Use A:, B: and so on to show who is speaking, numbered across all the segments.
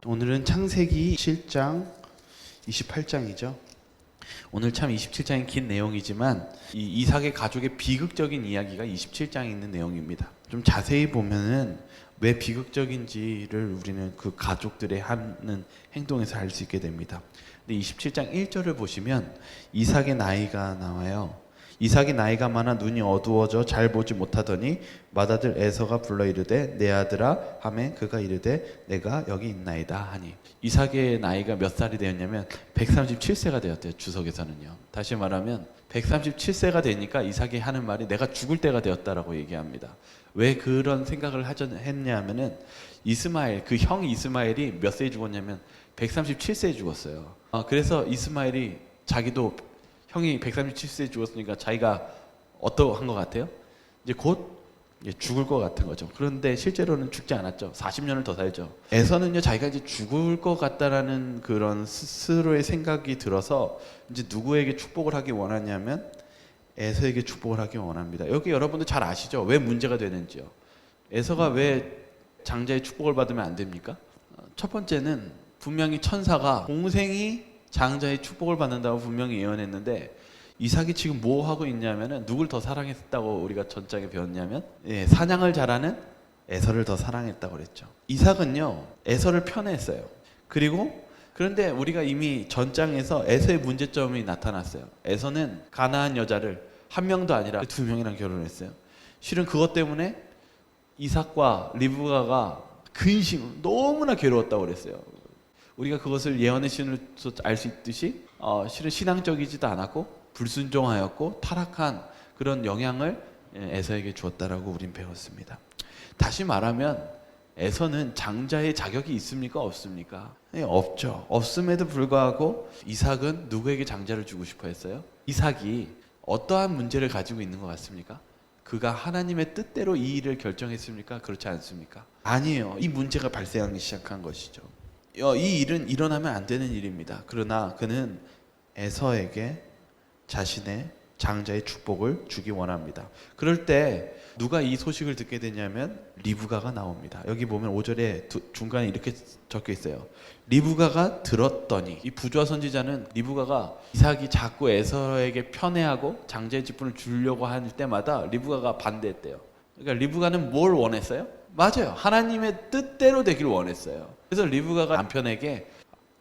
A: 오늘은 창세기 7장 28장이죠. 오늘 참 27장이 긴 내용이지만 이 이삭의 가족의 비극적인 이야기가 27장에 있는 내용입니다. 좀 자세히 보면은 왜 비극적인지를 우리는 그 가족들의 하는 행동에서 알 수 있게 됩니다. 근데 27장 1절을 보시면 이삭의 나이가 나와요. 이삭이 나이가 많아 눈이 어두워져 잘 보지 못하더니 맏아들 에서가 불러 이르되 내 아들아 하매 그가 이르되 내가 여기 있나이다 하니. 이삭의 나이가 몇 살이 되었냐면 137세가 되었대요. 주석에서는요. 다시 말하면 137세가 되니까 이삭이 하는 말이 내가 죽을 때가 되었다라고 얘기합니다. 왜 그런 생각을 했냐면은 이스마엘, 그 형 이스마엘이 몇 세에 죽었냐면 137세에 죽었어요. 그래서 이스마엘이 자기도 형이 137세에 죽었으니까 자기가 어떠한 것 같아요? 이제 곧 죽을 것 같은 거죠. 그런데 실제로는 죽지 않았죠. 40년을 더 살죠. 에서는요, 자기가 이제 죽을 것 같다라는 그런 스스로의 생각이 들어서 이제 누구에게 축복을 하기 원하냐면 에서에게 축복을 하기 원합니다. 여기 여러분들 잘 아시죠? 왜 문제가 되는지요? 에서가 왜 장자의 축복을 받으면 안 됩니까? 첫 번째는 분명히 천사가 동생이 장자의 축복을 받는다고 분명히 예언했는데 이삭이 지금 뭐 하고 있냐면은 누굴 더 사랑했다고 우리가 전장에 배웠냐면 사냥을 잘하는 에서를 더 사랑했다고 그랬죠. 이삭은요 에서를 편애했어요. 그런데 우리가 이미 전장에서 에서의 문제점이 나타났어요. 에서는 가나안 여자를 한 명도 아니라 두 명이랑 결혼했어요. 실은 그것 때문에 이삭과 리브가가 근심 너무나 괴로웠다고 그랬어요. 우리가 그것을 예언의 신으로 알 수 있듯이 실은 신앙적이지도 않았고 불순종하였고 타락한 그런 영향을 에서에게 주었다라고 우린 배웠습니다. 다시 말하면 에서는 장자의 자격이 있습니까? 없습니까? 없죠. 없음에도 불구하고 이삭은 누구에게 장자를 주고 싶어 했어요? 이삭이 어떠한 문제를 가지고 있는 것 같습니까? 그가 하나님의 뜻대로 이 일을 결정했습니까? 그렇지 않습니까? 아니에요. 이 문제가 발생하기 시작한 것이죠. 이 일은 일어나면 안 되는 일입니다. 그러나 그는 에서에게 자신의 장자의 축복을 주기 원합니다. 그럴 때 누가 이 소식을 듣게 되냐면 리브가가 나옵니다. 여기 보면 5절에 중간에 이렇게 적혀 있어요. 리브가가 들었더니. 이 부조와 선지자는 리브가가 이삭이 자꾸 에서에게 편애하고 장자의 직분을 주려고 할 때마다 리브가가 반대했대요. 그러니까 리브가는 뭘 원했어요? 맞아요. 하나님의 뜻대로 되길 원했어요. 그래서 리브가가 남편에게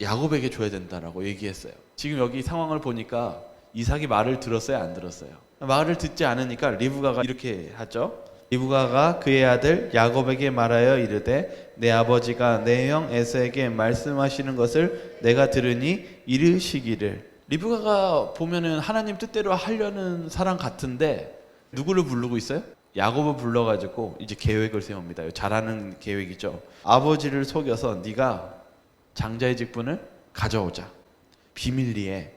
A: 야곱에게 줘야 된다라고 얘기했어요. 지금 여기 상황을 보니까 이삭이 말을 들었어요? 안 들었어요? 말을 듣지 않으니까 리브가가 이렇게 하죠. 리브가가 그의 아들 야곱에게 말하여 이르되 내 아버지가 내 형 에서에게 말씀하시는 것을 내가 들으니 이르시기를. 리브가가 보면은 하나님 뜻대로 하려는 사람 같은데 누구를 부르고 있어요? 야곱을 불러가지고 이제 계획을 세웁니다. 잘하는 계획이죠. 아버지를 속여서 네가 장자의 직분을 가져오자. 비밀리에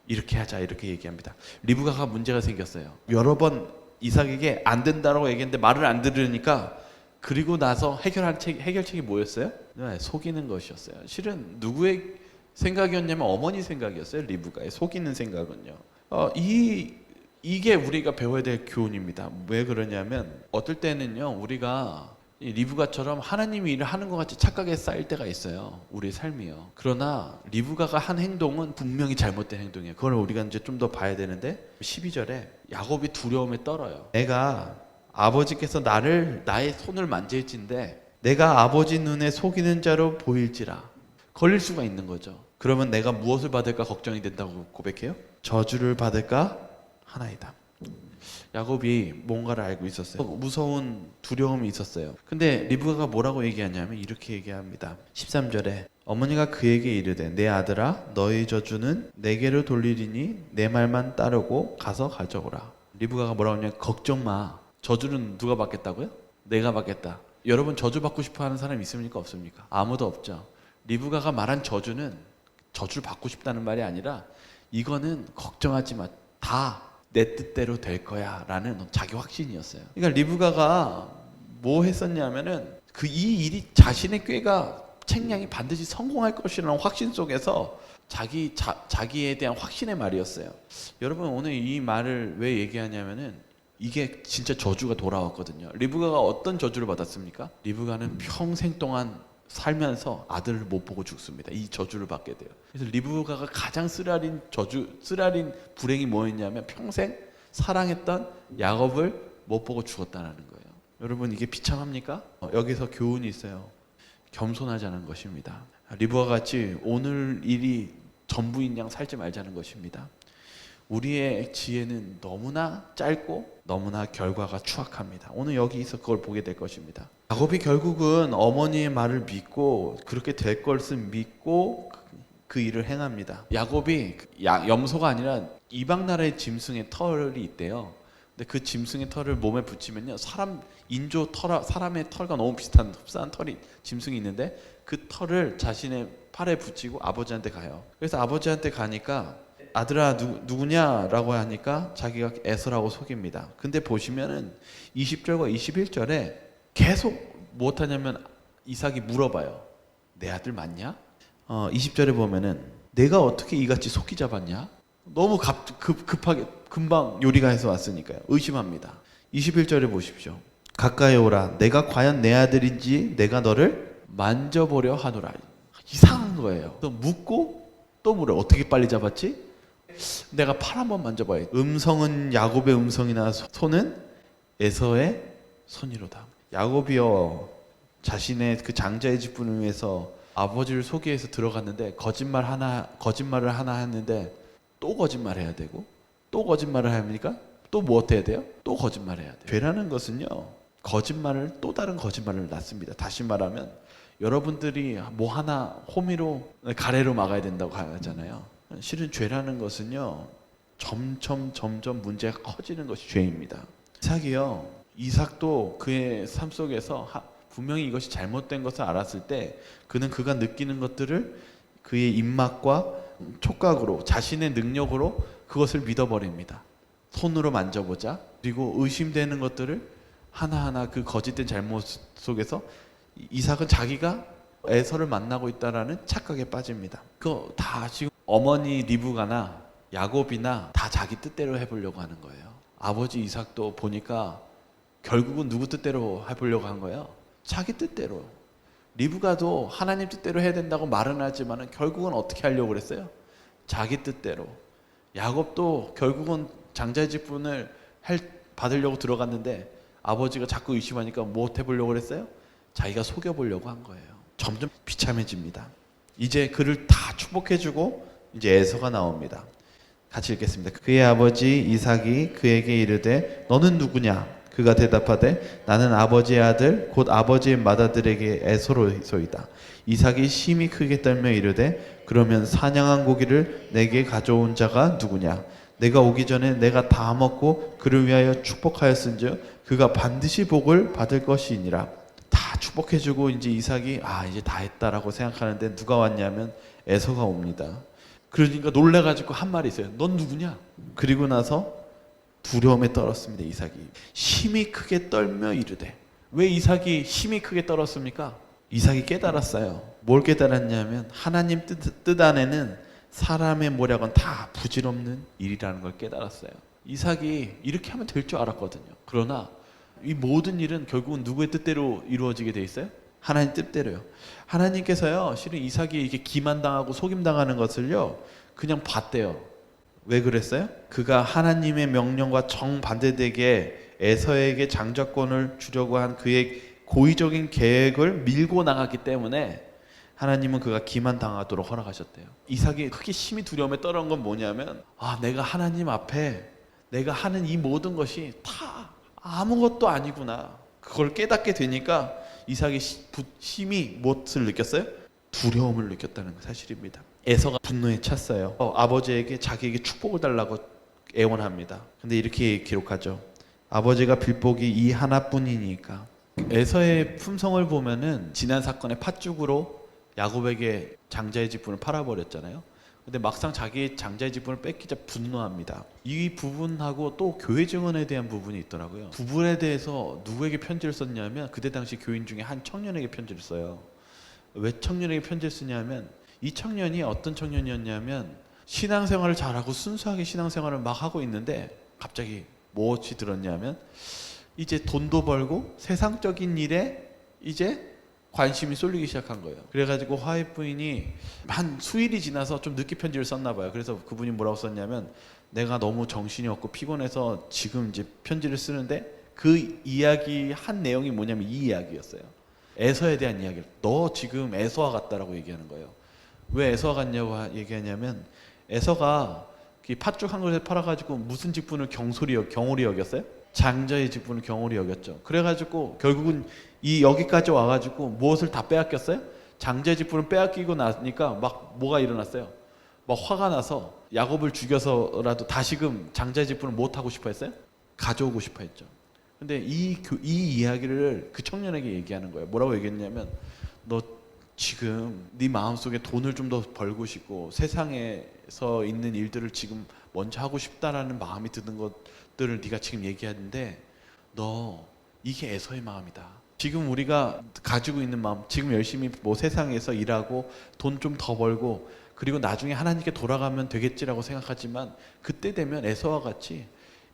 A: 이렇게 하자 이렇게 얘기합니다. 리브가가 문제가 생겼어요. 여러 번 이삭에게 안 된다라고 얘기했는데 말을 안 들으니까 그리고 나서 해결책이 뭐였어요? 네, 속이는 것이었어요. 실은 누구의 생각이었냐면 어머니 생각이었어요. 리브가의 속이는 생각은요. 이게 우리가 배워야 될 교훈입니다. 왜 그러냐면 어떨 때는요 우리가 리브가처럼 하나님이 일을 하는 것 같이 착각에 쌓일 때가 있어요. 우리의 삶이요. 그러나 리브가가 한 행동은 분명히 잘못된 행동이에요. 그걸 우리가 이제 좀 더 봐야 되는데 12절에 야곱이 두려움에 떨어요. 내가 아버지께서 나의 손을 만질진데 내가 아버지 눈에 속이는 자로 보일지라. 걸릴 수가 있는 거죠. 그러면 내가 무엇을 받을까 걱정이 된다고 고백해요? 저주를 받을까 하나이다. 야곱이 뭔가를 알고 있었어요. 무서운 두려움이 있었어요. 근데 리브가가 뭐라고 얘기하냐면 이렇게 얘기합니다. 13절에 어머니가 그에게 이르되 내 아들아 너의 저주는 내게로 돌리리니 내 말만 따르고 가서 가져오라. 리브가가 뭐라고 하냐면 걱정 마. 저주는 누가 받겠다고요? 내가 받겠다. 여러분 저주 받고 싶어 하는 사람 있습니까? 없습니까? 아무도 없죠. 리브가가 말한 저주는 저주를 받고 싶다는 말이 아니라 이거는 걱정하지 마. 다 내 뜻대로 될 거야 라는 자기 확신이었어요. 그러니까 리브가가 뭐 했었냐면은 이 일이 자신의 꾀가 책량이 반드시 성공할 것이라는 확신 속에서 자기에 대한 확신의 말이었어요. 여러분 오늘 이 말을 왜 얘기하냐면은 이게 진짜 저주가 돌아왔거든요. 리브가가 어떤 저주를 받았습니까? 리브가는 평생 동안 살면서 아들을 못 보고 죽습니다. 이 저주를 받게 돼요. 그래서 리브가가 가장 쓰라린 불행이 뭐였냐면 평생 사랑했던 야곱을 못 보고 죽었다는 거예요. 여러분 이게 비참합니까? 여기서 교훈이 있어요. 겸손하자는 것입니다. 리브가 같이 오늘 일이 전부인 양 살지 말자는 것입니다. 우리의 지혜는 너무나 짧고 너무나 결과가 추악합니다. 오늘 여기서 그걸 보게 될 것입니다. 야곱이 결국은 어머니의 말을 믿고 그렇게 될 것을 믿고 그 일을 행합니다. 야곱이 염소가 아니라 이방 나라의 짐승의 털이 있대요. 근데 그 짐승의 털을 몸에 붙이면요, 사람의 털과 너무 비슷한 흡사한 털이 짐승이 있는데 그 털을 자신의 팔에 붙이고 아버지한테 가요. 그래서 아버지한테 가니까 아들아 누구냐라고 하니까 자기가 에서라고 속입니다. 근데 보시면은 20절과 21절에 계속 무엇하냐면 이삭이 물어봐요. 내 아들 맞냐? 20절에 보면은 내가 어떻게 이같이 속기 잡았냐? 너무 급하게 금방 요리가 해서 왔으니까요. 의심합니다. 21절에 보십시오. 가까이 오라. 내가 과연 내 아들인지 내가 너를 만져보려 하노라. 이상한 거예요. 또 묻고 또 물어. 어떻게 빨리 잡았지? 내가 팔 한번 만져봐야. 음성은 야곱의 음성이나 손은 에서의 손이로다. 야곱이요, 자신의 그 장자의 직분을 위해서 아버지를 소개해서 들어갔는데 거짓말을 하나 했는데 또 거짓말해야 되고 또 거짓말을 하니까 또 무엇 해야 돼요? 또 거짓말해야 돼요. 죄라는 것은요, 거짓말을 또 다른 거짓말을 낳습니다. 다시 말하면 여러분들이 뭐 하나 호미로 가래로 막아야 된다고 하잖아요. 실은 죄라는 것은요, 점점 문제가 커지는 것이 죄입니다. 이삭도 그의 삶 속에서 분명히 이것이 잘못된 것을 알았을 때 그가 느끼는 것들을 그의 입맛과 촉각으로, 자신의 능력으로 그것을 믿어버립니다. 손으로 만져보자. 그리고 의심되는 것들을 하나하나 그 거짓된 잘못 속에서 이삭은 자기가 에서를 만나고 있다라는 착각에 빠집니다. 그거 다 지금 어머니 리브가나 야곱이나 다 자기 뜻대로 해보려고 하는 거예요. 아버지 이삭도 보니까 결국은 누구 뜻대로 해보려고 한 거예요? 자기 뜻대로. 리브가도 하나님 뜻대로 해야 된다고 말은 하지만 결국은 어떻게 하려고 그랬어요? 자기 뜻대로. 야곱도 결국은 장자의 직분을 받으려고 들어갔는데 아버지가 자꾸 의심하니까 뭐 해보려고 그랬어요? 자기가 속여보려고 한 거예요. 점점 비참해집니다. 이제 그를 다 축복해주고 이제 에서가 나옵니다. 같이 읽겠습니다. 그의 아버지 이삭이 그에게 이르되 너는 누구냐? 그가 대답하되 나는 아버지의 아들 곧 아버지의 맏아들에게 에서로소이다. 이삭이 심히 크게 떨며 이르되 그러면 사냥한 고기를 내게 가져온 자가 누구냐? 내가 오기 전에 내가 다 먹고 그를 위하여 축복하였은즉 그가 반드시 복을 받을 것이니라. 다 축복해주고 이제 이삭이 이제 다 했다라고 생각하는데 누가 왔냐면 에서가 옵니다. 그러니까 놀래가지고 한 말이 있어요. 넌 누구냐? 그리고 나서 두려움에 떨었습니다. 이삭이 심히 크게 떨며 이르되. 왜 이삭이 심히 크게 떨었습니까? 이삭이 깨달았어요. 뭘 깨달았냐면 하나님 뜻 안에는 사람의 모략은 다 부질없는 일이라는 걸 깨달았어요. 이삭이 이렇게 하면 될 줄 알았거든요. 그러나 이 모든 일은 결국은 누구의 뜻대로 이루어지게 돼 있어요? 하나님 뜻대로요. 하나님께서요, 실은 이삭이 이렇게 기만당하고 속임당하는 것을요 그냥 봤대요. 왜 그랬어요? 그가 하나님의 명령과 정반대되게 에서에게 장자권을 주려고 한 그의 고의적인 계획을 밀고 나갔기 때문에 하나님은 그가 기만당하도록 허락하셨대요. 이삭이 크게 심히 두려움에 떨어진 건 뭐냐면 내가 하나님 앞에 내가 하는 이 모든 것이 다 아무것도 아니구나. 그걸 깨닫게 되니까 이삭이 심히 무엇을 느꼈어요? 두려움을 느꼈다는 사실입니다. 에서가 분노에 찼어요. 아버지에게 자기에게 축복을 달라고 애원합니다. 근데 이렇게 기록하죠. 아버지가 빌복이 이 하나뿐이니까. 에서의 품성을 보면은 지난 사건의 팥죽으로 야곱에게 장자의 직분을 팔아버렸잖아요. 근데 막상 자기 장자의 직분을 뺏기자 분노합니다. 이 부분하고 또 교회 증언에 대한 부분이 있더라고요. 부분에 대해서 누구에게 편지를 썼냐면 그때 당시 교인 중에 한 청년에게 편지를 써요. 왜 청년에게 편지를 쓰냐면 이 청년이 어떤 청년이었냐면 신앙생활을 잘하고 순수하게 신앙생활을 막 하고 있는데 갑자기 무엇이 들었냐면 이제 돈도 벌고 세상적인 일에 이제 관심이 쏠리기 시작한 거예요. 그래가지고 화해 부인이 한 수일이 지나서 좀 늦게 편지를 썼나 봐요. 그래서 그분이 뭐라고 썼냐면, 내가 너무 정신이 없고 피곤해서 지금 이제 편지를 쓰는데, 그 이야기 한 내용이 뭐냐면 이 이야기였어요. 에서에 대한 이야기를. 너 지금 에서와 같다라고 얘기하는 거예요. 왜 에서와 같냐고 얘기하냐면, 에서가 팥죽 한 그릇에 팔아가지고 무슨 직분을 경홀히 여겼어요? 장자의 직분을 경홀히 여겼죠. 그래가지고 결국은 여기까지 와가지고 무엇을 다 빼앗겼어요? 장자의 직분을 빼앗기고 나니까 막 뭐가 일어났어요? 막 화가 나서 야곱을 죽여서라도 다시금 장자의 직분을 못 하고 싶어 했어요? 가져오고 싶어 했죠. 근데 이 이야기를 그 청년에게 얘기하는 거예요. 뭐라고 얘기했냐면, 너 지금 네 마음속에 돈을 좀 더 벌고 싶고 세상에서 있는 일들을 지금 먼저 하고 싶다라는 마음이 드는 것들을 네가 지금 얘기하는데, 너 이게 에서의 마음이다. 지금 우리가 가지고 있는 마음, 지금 열심히 뭐 세상에서 일하고 돈 좀 더 벌고 그리고 나중에 하나님께 돌아가면 되겠지라고 생각하지만, 그때 되면 에서와 같이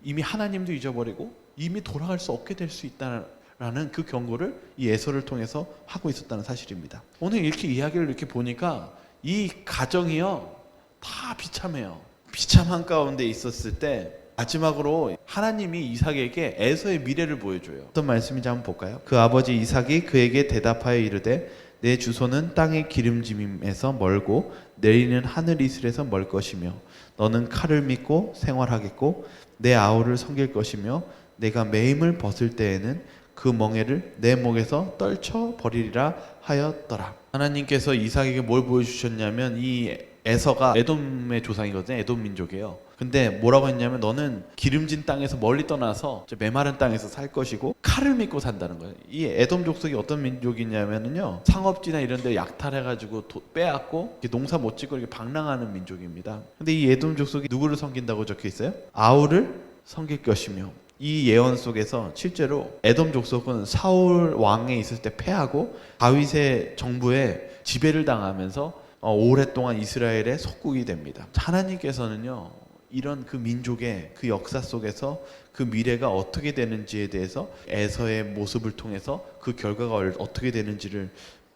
A: 이미 하나님도 잊어버리고 이미 돌아갈 수 없게 될 수 있다라는 그 경고를 이 에서를 통해서 하고 있었다는 사실입니다. 오늘 이렇게 이야기를 이렇게 보니까 이 가정이요 다 비참해요. 비참한 가운데 있었을 때 마지막으로 하나님이 이삭에게 에서의 미래를 보여줘요. 어떤 말씀인지 한번 볼까요? 그 아버지 이삭이 그에게 대답하여 이르되, 내 주소는 땅의 기름짐에서 멀고 내리는 하늘 이슬에서 멀 것이며, 너는 칼을 믿고 생활하겠고 내 아우를 섬길 것이며, 내가 매임을 벗을 때에는 그 멍에를 내 목에서 떨쳐 버리리라 하였더라. 하나님께서 이삭에게 뭘 보여주셨냐면, 이 에서가 에돔의 조상이거든요. 에돔 민족이에요. 근데 뭐라고 했냐면, 너는 기름진 땅에서 멀리 떠나서 메마른 땅에서 살 것이고 칼을 믿고 산다는 거예요. 이 에돔 족속이 어떤 민족이냐면요, 상업지나 이런 데 약탈해가지고 빼앗고 농사 못 짓고 이렇게 방랑하는 민족입니다. 근데 이 에돔 족속이 누구를 섬긴다고 적혀 있어요? 아우를 섬길 것이며, 이 예언 속에서 실제로 에돔 족속은 사울 왕에 있을 때 패하고 다윗의 정부에 지배를 당하면서 오랫동안 이스라엘의 속국이 됩니다. 하나님께서는요, 이런 그 민족의 그 역사 속에서 그 미래가 어떻게 되는지에 대해서 에서의 모습을 통해서 그 결과가 어떻게 되는지를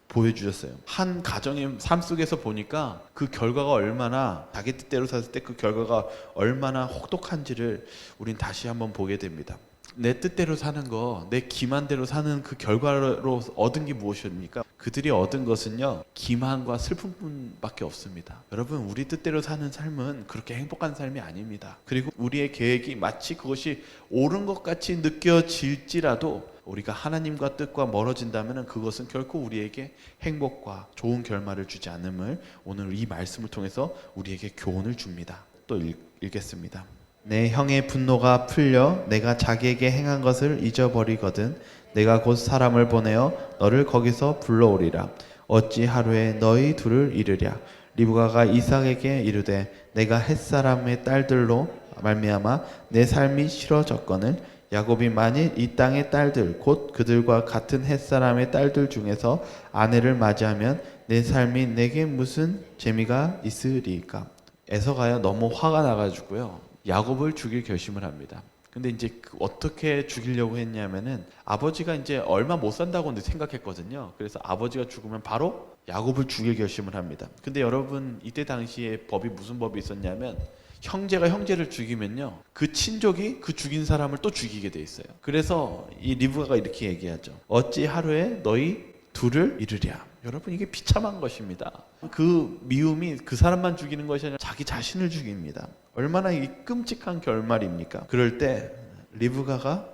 A: 보여주셨어요. 한 가정의 삶 속에서 보니까 그 결과가 얼마나, 자기 뜻대로 샀을 때 그 결과가 얼마나 혹독한지를 우린 다시 한번 보게 됩니다. 내 뜻대로 사는 거, 내 기만대로 사는 그 결과로 얻은 게 무엇입니까? 그들이 얻은 것은요, 기만과 슬픔뿐밖에 없습니다. 여러분, 우리 뜻대로 사는 삶은 그렇게 행복한 삶이 아닙니다. 그리고 우리의 계획이 마치 그것이 옳은 것 같이 느껴질지라도 우리가 하나님과 뜻과 멀어진다면 그것은 결코 우리에게 행복과 좋은 결말을 주지 않음을 오늘 이 말씀을 통해서 우리에게 교훈을 줍니다. 또 읽겠습니다. 내 형의 분노가 풀려 내가 자기에게 행한 것을 잊어버리거든 내가 곧 사람을 보내어 너를 거기서 불러오리라. 어찌 하루에 너희 둘을 이르랴. 리브가가 이삭에게 이르되, 내가 햇사람의 딸들로 말미암아 내 삶이 싫어졌거늘 야곱이 만일 이 땅의 딸들 곧 그들과 같은 햇사람의 딸들 중에서 아내를 맞이하면 내 삶이 내게 무슨 재미가 있으리까. 에서가요 너무 화가 나가지고요 야곱을 죽일 결심을 합니다. 근데 이제 어떻게 죽이려고 했냐면은, 아버지가 이제 얼마 못 산다고 생각했거든요. 그래서 아버지가 죽으면 바로 야곱을 죽일 결심을 합니다. 근데 여러분, 이때 당시에 법이 무슨 법이 있었냐면, 형제가 형제를 죽이면요 그 친족이 그 죽인 사람을 또 죽이게 돼 있어요. 그래서 이 리브가가 이렇게 얘기하죠. 어찌 하루에 너희 둘을 이르랴. 여러분, 이게 비참한 것입니다. 그 미움이 그 사람만 죽이는 것이 아니라 자기 자신을 죽입니다. 얼마나 이 끔찍한 결말입니까? 그럴 때 리브가가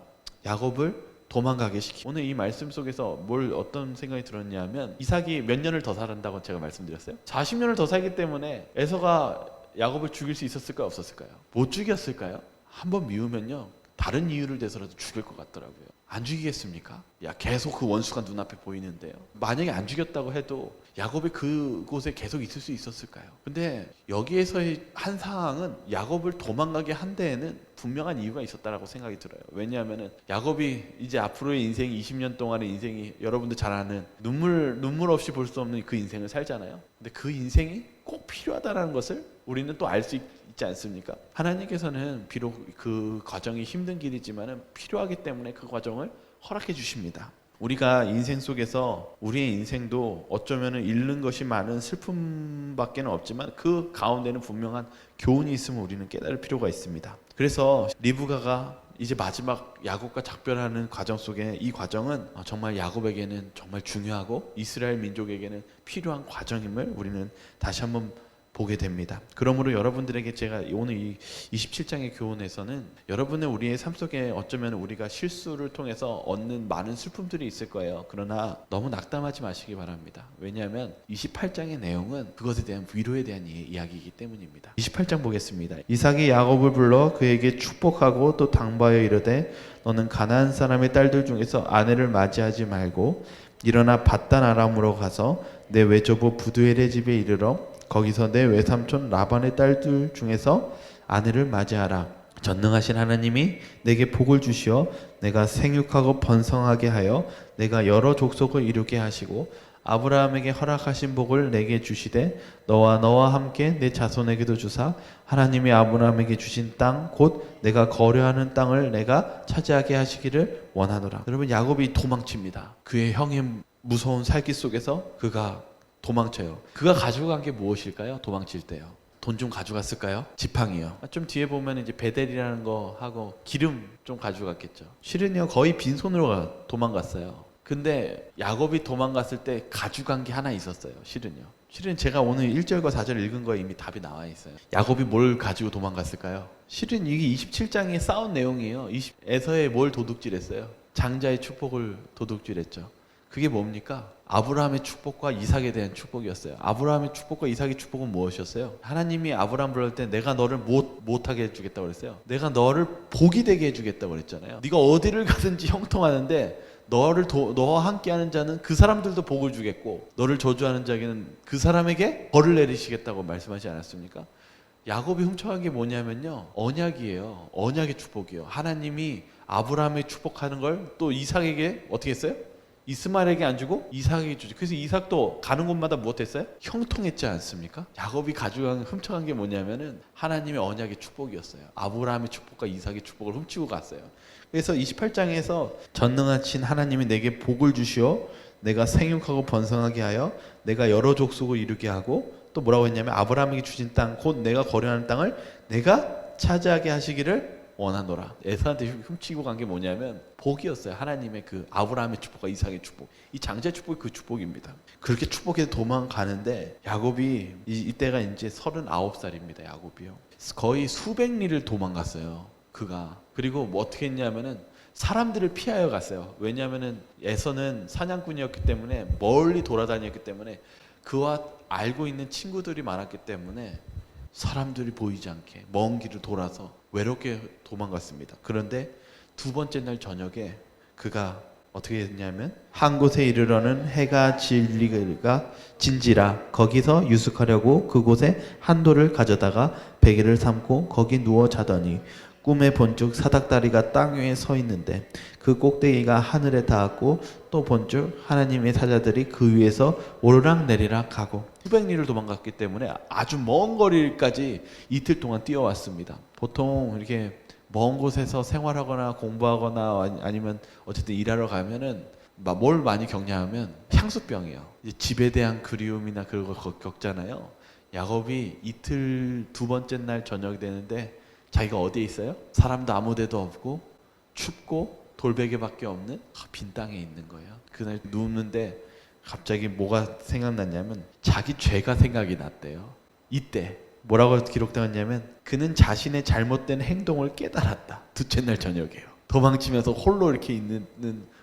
A: 야곱을 도망가게 시키. 오늘 이 말씀 속에서 어떤 생각이 들었냐면, 이삭이 몇 년을 더 살았다고 제가 말씀드렸어요. 40년을 더 살기 때문에 에서가 야곱을 죽일 수 있었을까요? 없었을까요? 못 죽였을까요? 한번 미우면요 다른 이유를 대서라도 죽일 것 같더라고요. 안 죽이겠습니까? 계속 그 원수가 눈앞에 보이는데요. 만약에 안 죽였다고 해도 야곱이 그곳에 계속 있을 수 있었을까요? 근데 여기에서의 한 상황은 야곱을 도망가게 한 데에는 분명한 이유가 있었다라고 생각이 들어요. 왜냐하면은 야곱이 이제 앞으로의 인생 20년 동안의 인생이 여러분들 잘 아는 눈물 없이 볼 수 없는 그 인생을 살잖아요. 근데 그 인생이 꼭 필요하다라는 것을 우리는 또 알 수 있지 않습니까? 하나님께서는 비록 그 과정이 힘든 길이지만은 필요하기 때문에 그 과정을 허락해 주십니다. 우리가 인생 속에서 우리의 인생도 어쩌면 잃는 것이 많은 슬픔밖에 없지만 그 가운데는 분명한 교훈이 있음을 우리는 깨달을 필요가 있습니다. 그래서 리브가가 이제 마지막 야곱과 작별하는 과정 속에 이 과정은 정말 야곱에게는 정말 중요하고 이스라엘 민족에게는 필요한 과정임을 우리는 다시 한번 보게 됩니다. 그러므로 여러분들에게 제가 오늘 이 27장의 교훈에서는 여러분의 우리의 삶 속에 어쩌면 우리가 실수를 통해서 얻는 많은 슬픔들이 있을 거예요. 그러나 너무 낙담하지 마시기 바랍니다. 왜냐하면 28장의 내용은 그것에 대한 위로에 대한 이야기이기 때문입니다. 28장 보겠습니다. 이삭이 야곱을 불러 그에게 축복하고 또 당부하여 이르되 너는 가나안 사람의 딸들 중에서 아내를 맞이하지 말고 일어나 밧단 아람으로 가서 내 외조부 부두엘의 집에 이르러 거기서 내 외삼촌 라반의 딸들 중에서 아내를 맞이하라. 전능하신 하나님이 내게 복을 주시어 내가 생육하고 번성하게 하여 내가 여러 족속을 이루게 하시고 아브라함에게 허락하신 복을 내게 주시되 너와 함께 내 자손에게도 주사 하나님이 아브라함에게 주신 땅 곧 내가 거류하는 땅을 내가 차지하게 하시기를 원하노라. 여러분, 야곱이 도망칩니다. 그의 형의 무서운 살기 속에서 그가 도망쳐요. 그가 가져간 게 무엇일까요? 도망칠 때요. 돈 좀 가져갔을까요? 지팡이요. 좀 뒤에 보면 이제 베델이라는 거 하고 기름 좀 가져갔겠죠. 실은요, 거의 빈손으로 도망갔어요. 근데 야곱이 도망갔을 때 가져간 게 하나 있었어요. 실은 제가 오늘 1절과 4절 읽은 거에 이미 답이 나와 있어요. 야곱이 뭘 가지고 도망갔을까요? 실은 이게 27장에 싸운 내용이에요. 에서에 뭘 도둑질했어요? 장자의 축복을 도둑질했죠. 그게 뭡니까? 아브라함의 축복과 이삭에 대한 축복이었어요. 아브라함의 축복과 이삭의 축복은 무엇이었어요? 하나님이 아브라함 부를 때 내가 너를 못하게 해주겠다고 그랬어요. 내가 너를 복이 되게 해주겠다고 그랬잖아요. 네가 어디를 가든지 형통하는데 너와 함께하는 자는 그 사람들도 복을 주겠고 너를 저주하는 자에게는 그 사람에게 벌을 내리시겠다고 말씀하지 않았습니까? 야곱이 훔쳐간 게 뭐냐면요, 언약이에요. 언약의 축복이에요. 하나님이 아브라함의 축복하는 걸 또 이삭에게 어떻게 했어요? 이스마엘에게 안 주고 이삭에게 주죠. 그래서 이삭도 가는 곳마다 무엇했어요? 형통했지 않습니까? 야곱이 훔쳐간 게 뭐냐면은 하나님의 언약의 축복이었어요. 아브라함의 축복과 이삭의 축복을 훔치고 갔어요. 그래서 28장에서 전능하신 하나님이 내게 복을 주시어 내가 생육하고 번성하게 하여 내가 여러 족속을 이루게 하고 또 뭐라고 했냐면 아브라함에게 주신 땅 곧 내가 거류하는 땅을 내가 차지하게 하시기를 원하노라. 에서한테 훔치고 간 게 뭐냐면 복이었어요. 하나님의 그 아브라함의 축복과 이삭의 축복, 이 장자의 축복이 그 축복입니다. 그렇게 축복해서 도망가는데 야곱이 이때가 이제 39살입니다. 야곱이요. 거의 수백 리를 도망갔어요. 그가. 그리고 뭐 어떻게 했냐면은 사람들을 피하여 갔어요. 왜냐하면은 에서는 사냥꾼이었기 때문에 멀리 돌아다녔기 때문에 그와 알고 있는 친구들이 많았기 때문에 사람들이 보이지 않게 먼 길을 돌아서 외롭게 도망갔습니다. 그런데 두 번째 날 저녁에 그가 어떻게 했냐면 한 곳에 이르러는 해가 진리가 진지라 거기서 유숙하려고 그곳에 한 돌을 가져다가 베개를 삼고 거기 누워 자더니 꿈에 본즉 사닥다리가 땅 위에 서 있는데 그 꼭대기가 하늘에 닿았고 또 본즉 하나님의 사자들이 그 위에서 오르락 내리락 하고 수백 리를 도망갔기 때문에 아주 먼 거리까지 이틀 동안 뛰어왔습니다. 보통 이렇게 먼 곳에서 생활하거나 공부하거나 아니면 어쨌든 일하러 가면은 뭘 많이 겪냐면 향수병이에요. 이제 집에 대한 그리움이나 그런 걸 겪잖아요. 야곱이 이틀 두 번째 날 저녁이 되는데 자기가 어디에 있어요? 사람도 아무 데도 없고 춥고 돌베개밖에 없는 빈 땅에 있는 거예요. 그날 눕는데 갑자기 뭐가 생각났냐면 자기 죄가 생각이 났대요. 이때 뭐라고 기록되었냐면 그는 자신의 잘못된 행동을 깨달았다. 둘째 날 저녁이에요. 도망치면서 홀로 이렇게 있는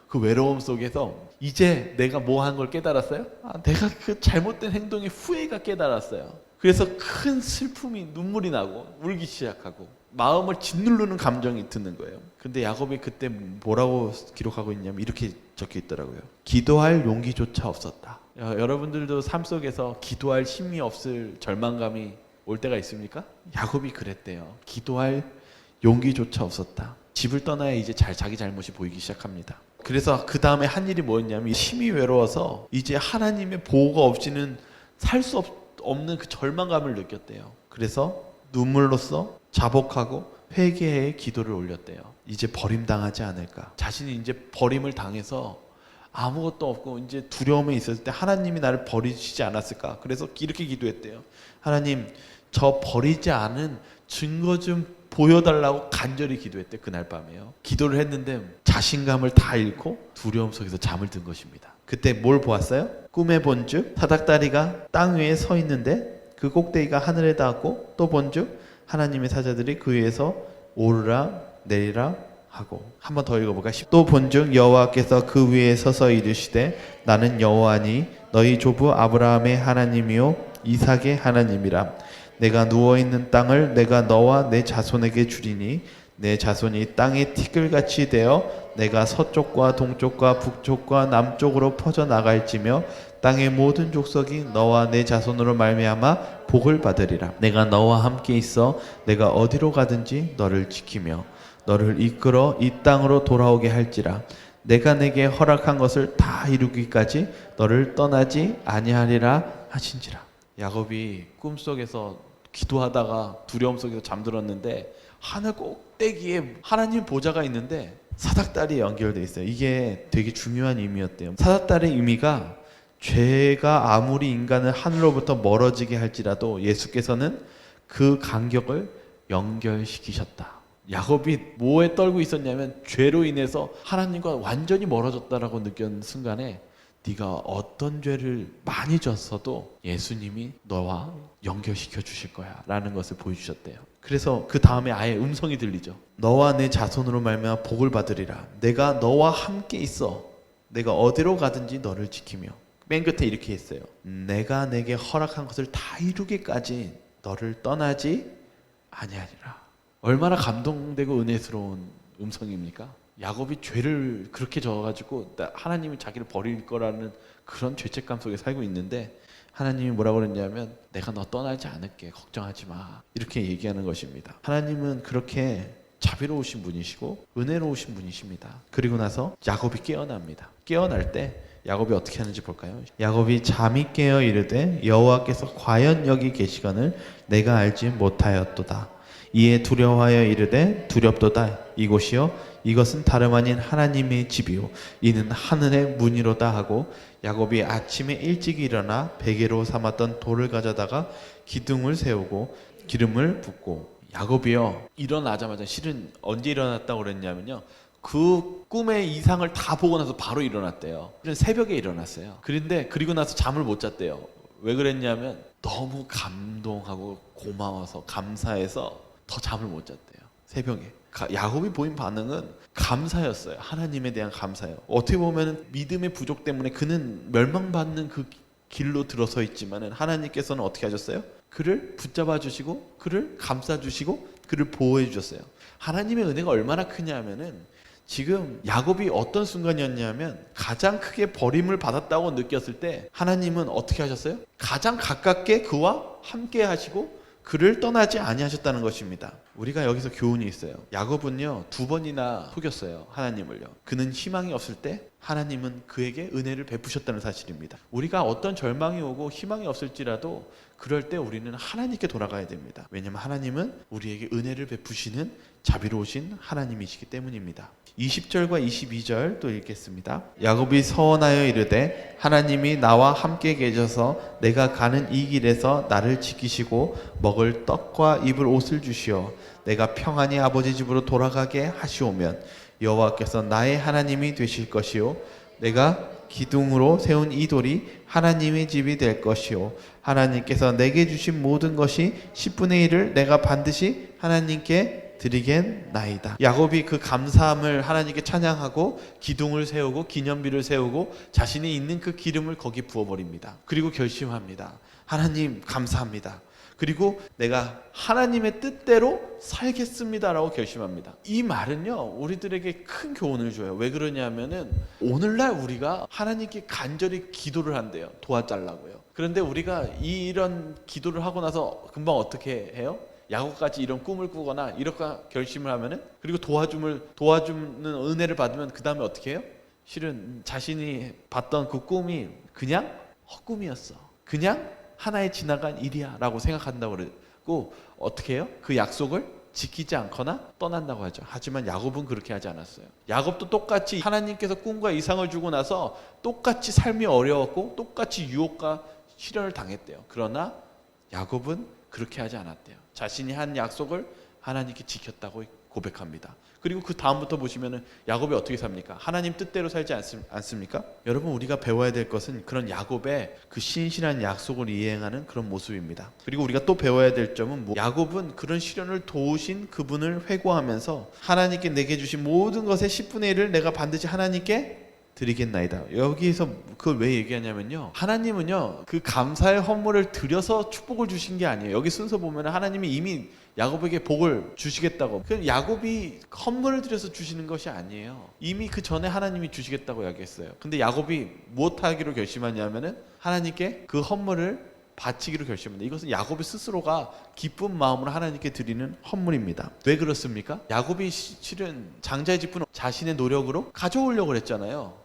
A: 그 외로움 속에서 이제 내가 뭐 한 걸 깨달았어요? 내가 그 잘못된 행동의 후회가 깨달았어요. 그래서 큰 슬픔이 눈물이 나고 울기 시작하고 마음을 짓누르는 감정이 드는 거예요. 근데 야곱이 그때 뭐라고 기록하고 있냐면 이렇게 적혀 있더라고요. 기도할 용기조차 없었다. 여러분들도 삶 속에서 기도할 힘이 없을 절망감이 올 때가 있습니까? 야곱이 그랬대요. 기도할 용기조차 없었다. 집을 떠나야 이제 자기 잘못이 보이기 시작합니다. 그래서 그 다음에 한 일이 뭐였냐면 심히 외로워서 이제 하나님의 보호가 없이는 살 수 없는 그 절망감을 느꼈대요. 그래서 눈물로써 자복하고 회개의 기도를 올렸대요. 이제 버림당하지 않을까. 자신이 이제 버림을 당해서 아무것도 없고 이제 두려움에 있었을 때 하나님이 나를 버리시지 않았을까? 그래서 이렇게 기도했대요. 하나님, 저 버리지 않은 증거 좀 보여달라고 간절히 기도했대. 그날 밤에요. 기도를 했는데 자신감을 다 잃고 두려움 속에서 잠을 든 것입니다. 그때 뭘 보았어요? 꿈에 본즉 사닥다리가 땅 위에 서 있는데 그 꼭대기가 하늘에 닿았고, 또 본즉 하나님의 사자들이 그 위에서 오르라 내리라 하고. 한 번 더 읽어볼까? 또 본즉 여호와께서 그 위에 서서 이르시되 나는 여호와니 너희 조부 아브라함의 하나님이요 이삭의 하나님이라. 내가 누워있는 땅을 내가 너와 내 자손에게 주리니 내 자손이 땅의 티끌같이 되어 내가 서쪽과 동쪽과 북쪽과 남쪽으로 퍼져나갈지며 땅의 모든 족속이 너와 내 자손으로 말미암아 복을 받으리라. 내가 너와 함께 있어 내가 어디로 가든지 너를 지키며 너를 이끌어 이 땅으로 돌아오게 할지라. 내가 내게 허락한 것을 다 이루기까지 너를 떠나지 아니하리라 하신지라. 야곱이 꿈속에서 기도하다가 두려움 속에서 잠들었는데 하늘 꼭대기에 하나님 보좌가 있는데 사닥다리에 연결되어 있어요. 이게 되게 중요한 의미였대요. 사닥다리의 의미가 죄가 아무리 인간을 하늘로부터 멀어지게 할지라도 예수께서는 그 간격을 연결시키셨다. 야곱이 뭐에 떨고 있었냐면 죄로 인해서 하나님과 완전히 멀어졌다라고 느꼈는 순간에 네가 어떤 죄를 많이 졌어도 예수님이 너와 연결시켜 주실 거야 라는 것을 보여주셨대요. 그래서 그 다음에 아예 음성이 들리죠. 너와 내 자손으로 말미암아 복을 받으리라. 내가 너와 함께 있어. 내가 어디로 가든지 너를 지키며. 맨 끝에 이렇게 했어요. 내가 내게 허락한 것을 다 이루기까지 너를 떠나지 아니하리라. 얼마나 감동되고 은혜스러운 음성입니까? 야곱이 죄를 그렇게 져가지고 하나님이 자기를 버릴 거라는 그런 죄책감 속에 살고 있는데 하나님이 뭐라고 그랬냐면 내가 너 떠나지 않을게, 걱정하지 마, 이렇게 얘기하는 것입니다. 하나님은 그렇게 자비로우신 분이시고 은혜로우신 분이십니다. 그리고 나서 야곱이 깨어납니다. 깨어날 때 야곱이 어떻게 하는지 볼까요? 야곱이 잠이 깨어 이르되 여호와께서 과연 여기 계시거늘 내가 알지 못하였도다. 이에 두려워하여 이르되 두렵도다. 이곳이요 이것은 다름 아닌 하나님의 집이요 이는 하늘의 문이로다 하고 야곱이 아침에 일찍 일어나 베개로 삼았던 돌을 가져다가 기둥을 세우고 기름을 붓고. 야곱이요 일어나자마자, 실은 언제 일어났다고 그랬냐면요, 그 꿈의 이상을 다 보고 나서 바로 일어났대요. 새벽에 일어났어요. 그런데 그리고 나서 잠을 못 잤대요. 왜 그랬냐면 너무 감동하고 고마워서 감사해서 더 잠을 못 잤대요. 새벽에. 야곱이 보인 반응은 감사였어요. 하나님에 대한 감사예요. 어떻게 보면 믿음의 부족 때문에 그는 멸망받는 그 길로 들어서 있지만은 하나님께서는 어떻게 하셨어요? 그를 붙잡아 주시고 그를 감싸 주시고 그를 보호해 주셨어요. 하나님의 은혜가 얼마나 크냐면은 지금 야곱이 어떤 순간이었냐면 가장 크게 버림을 받았다고 느꼈을 때 하나님은 어떻게 하셨어요? 가장 가깝게 그와 함께 하시고 그를 떠나지 아니하셨다는 것입니다. 우리가 여기서 교훈이 있어요. 야곱은요 2번이나 속였어요, 하나님을요. 그는 희망이 없을 때 하나님은 그에게 은혜를 베푸셨다는 사실입니다. 우리가 어떤 절망이 오고 희망이 없을지라도 그럴 때 우리는 하나님께 돌아가야 됩니다. 왜냐하면 하나님은 우리에게 은혜를 베푸시는 자비로우신 하나님이시기 때문입니다. 20절과 22절 또 읽겠습니다. 야곱이 서원하여 이르되 하나님이 나와 함께 계셔서 내가 가는 이 길에서 나를 지키시고 먹을 떡과 입을 옷을 주시어 내가 평안히 아버지 집으로 돌아가게 하시오면 여호와께서 나의 하나님이 되실 것이요 내가 기둥으로 세운 이 돌이 하나님의 집이 될 것이요 하나님께서 내게 주신 모든 것이 10분의 1을 내가 반드시 하나님께 드리겠나이다. 야곱이 그 감사함을 하나님께 찬양하고 기둥을 세우고 기념비를 세우고 자신이 있는 그 기름을 거기 부어버립니다. 그리고 결심합니다. 하나님 감사합니다. 그리고 내가 하나님의 뜻대로 살겠습니다라고 결심합니다. 이 말은요 우리들에게 큰 교훈을 줘요. 왜 그러냐면은 오늘날 우리가 하나님께 간절히 기도를 한대요. 도와달라고요. 그런데 우리가 이런 기도를 하고 나서 금방 어떻게 해요? 야곱같이 이런 꿈을 꾸거나 이렇게 결심을 하면은, 그리고 도와주는 은혜를 받으면 그 다음에 어떻게 해요? 실은 자신이 봤던 그 꿈이 그냥 헛꿈이었어, 그냥 하나의 지나간 일이야 라고 생각한다고 그러고 어떻게 해요? 그 약속을 지키지 않거나 떠난다고 하죠. 하지만 야곱은 그렇게 하지 않았어요. 야곱도 똑같이 하나님께서 꿈과 이상을 주고 나서 똑같이 삶이 어려웠고 똑같이 유혹과 시련을 당했대요. 그러나 야곱은 그렇게 하지 않았대요. 자신이 한 약속을 하나님께 지켰다고 고백합니다. 그리고 그 다음부터 보시면은 야곱이 어떻게 삽니까? 하나님 뜻대로 살지 않습니까? 여러분, 우리가 배워야 될 것은 그런 야곱의 그 신실한 약속을 이행하는 그런 모습입니다. 그리고 우리가 또 배워야 될 점은 야곱은 그런 시련을 도우신 그분을 회고하면서 하나님께 내게 주신 모든 것의 10분의 1을 내가 반드시 하나님께 드리겠나이다. 여기에서 그걸 왜 얘기하냐면요, 하나님은요 그 감사의 헌물을 드려서 축복을 주신 게 아니에요. 여기 순서 보면 하나님이 이미 야곱에게 복을 주시겠다고, 그 야곱이 헌물을 드려서 주시는 것이 아니에요. 이미 그 전에 하나님이 주시겠다고 이야기했어요. 근데 야곱이 무엇하기로 결심하냐면은 하나님께 그 헌물을 바치기로 결심합니다. 이것은 야곱이 스스로가 기쁜 마음으로 하나님께 드리는 헌물입니다. 왜 그렇습니까? 야곱이 실은 장자의 직분을 자신의 노력으로 가져오려고 했잖아요.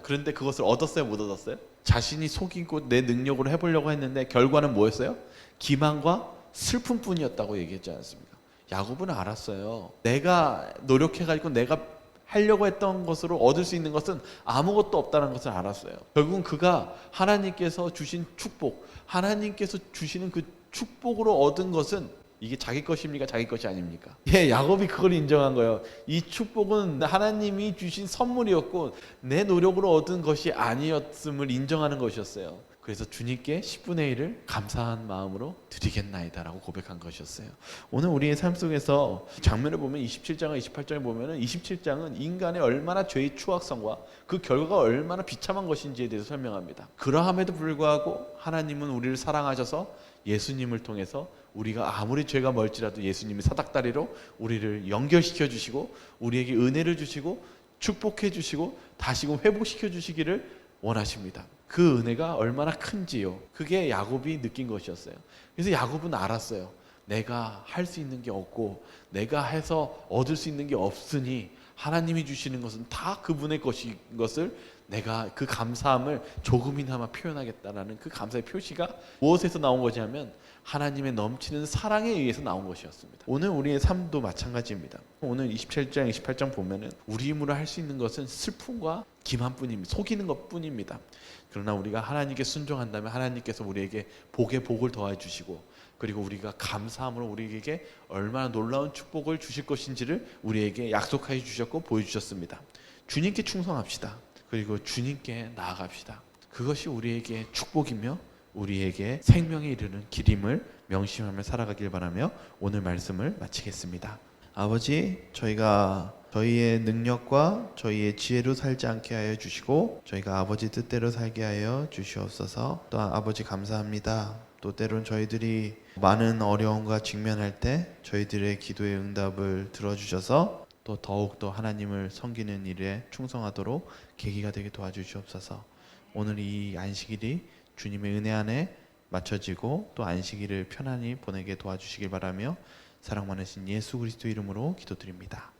A: 그런데 그것을 얻었어요, 못 얻었어요? 자신이 속이고 내 능력으로 해보려고 했는데 결과는 뭐였어요? 기만과 슬픔뿐이었다고 얘기했지 않습니까? 야곱은 알았어요. 내가 노력해가지고 내가 하려고 했던 것으로 얻을 수 있는 것은 아무것도 없다는 것을 알았어요. 결국은 그가 하나님께서 주신 축복, 하나님께서 주시는 그 축복으로 얻은 것은 이게 자기 것입니까? 자기 것이 아닙니까? 야곱이 그걸 인정한 거예요. 이 축복은 하나님이 주신 선물이었고 내 노력으로 얻은 것이 아니었음을 인정하는 것이었어요. 그래서 주님께 10분의 1을 감사한 마음으로 드리겠나이다 라고 고백한 것이었어요. 오늘 우리의 삶 속에서 장면을 보면 27장과 28장을 보면 27장은 인간의 얼마나 죄의 추악성과 그 결과가 얼마나 비참한 것인지에 대해서 설명합니다. 그러함에도 불구하고 하나님은 우리를 사랑하셔서 예수님을 통해서 우리가 아무리 죄가 멀지라도 예수님이 사닥다리로 우리를 연결시켜 주시고 우리에게 은혜를 주시고 축복해 주시고 다시금 회복시켜 주시기를 원하십니다. 그 은혜가 얼마나 큰지요. 그게 야곱이 느낀 것이었어요. 그래서 야곱은 알았어요. 내가 할 수 있는 게 없고 내가 해서 얻을 수 있는 게 없으니 하나님이 주시는 것은 다 그분의 것인 것을 내가 그 감사함을 조금이나마 표현하겠다라는 그 감사의 표시가 무엇에서 나온 거냐면 하나님의 넘치는 사랑에 의해서 나온 것이었습니다. 오늘 우리의 삶도 마찬가지입니다. 오늘 27장, 28장 보면은 우리 힘으로 할 수 있는 것은 슬픔과 기만뿐입니다. 속이는 것뿐입니다. 그러나 우리가 하나님께 순종한다면 하나님께서 우리에게 복에 복을 더해 주시고 그리고 우리가 감사함으로 우리에게 얼마나 놀라운 축복을 주실 것인지를 우리에게 약속하여 주셨고 보여주셨습니다. 주님께 충성합시다. 그리고 주님께 나아갑시다. 그것이 우리에게 축복이며 우리에게 생명에 이르는 길임을 명심하며 살아가길 바라며 오늘 말씀을 마치겠습니다. 아버지, 저희가 저희의 능력과 저희의 지혜로 살지 않게 하여 주시고 저희가 아버지 뜻대로 살게 하여 주시옵소서. 또 아버지 감사합니다. 또 때론 저희들이 많은 어려움과 직면할 때 저희들의 기도의 응답을 들어주셔서 또 더욱더 하나님을 섬기는 일에 충성하도록 계기가 되게 도와주시옵소서. 오늘 이 안식일이 주님의 은혜 안에 맞춰지고 또 안식일을 편안히 보내게 도와주시길 바라며 사랑 많으신 예수 그리스도 이름으로 기도드립니다.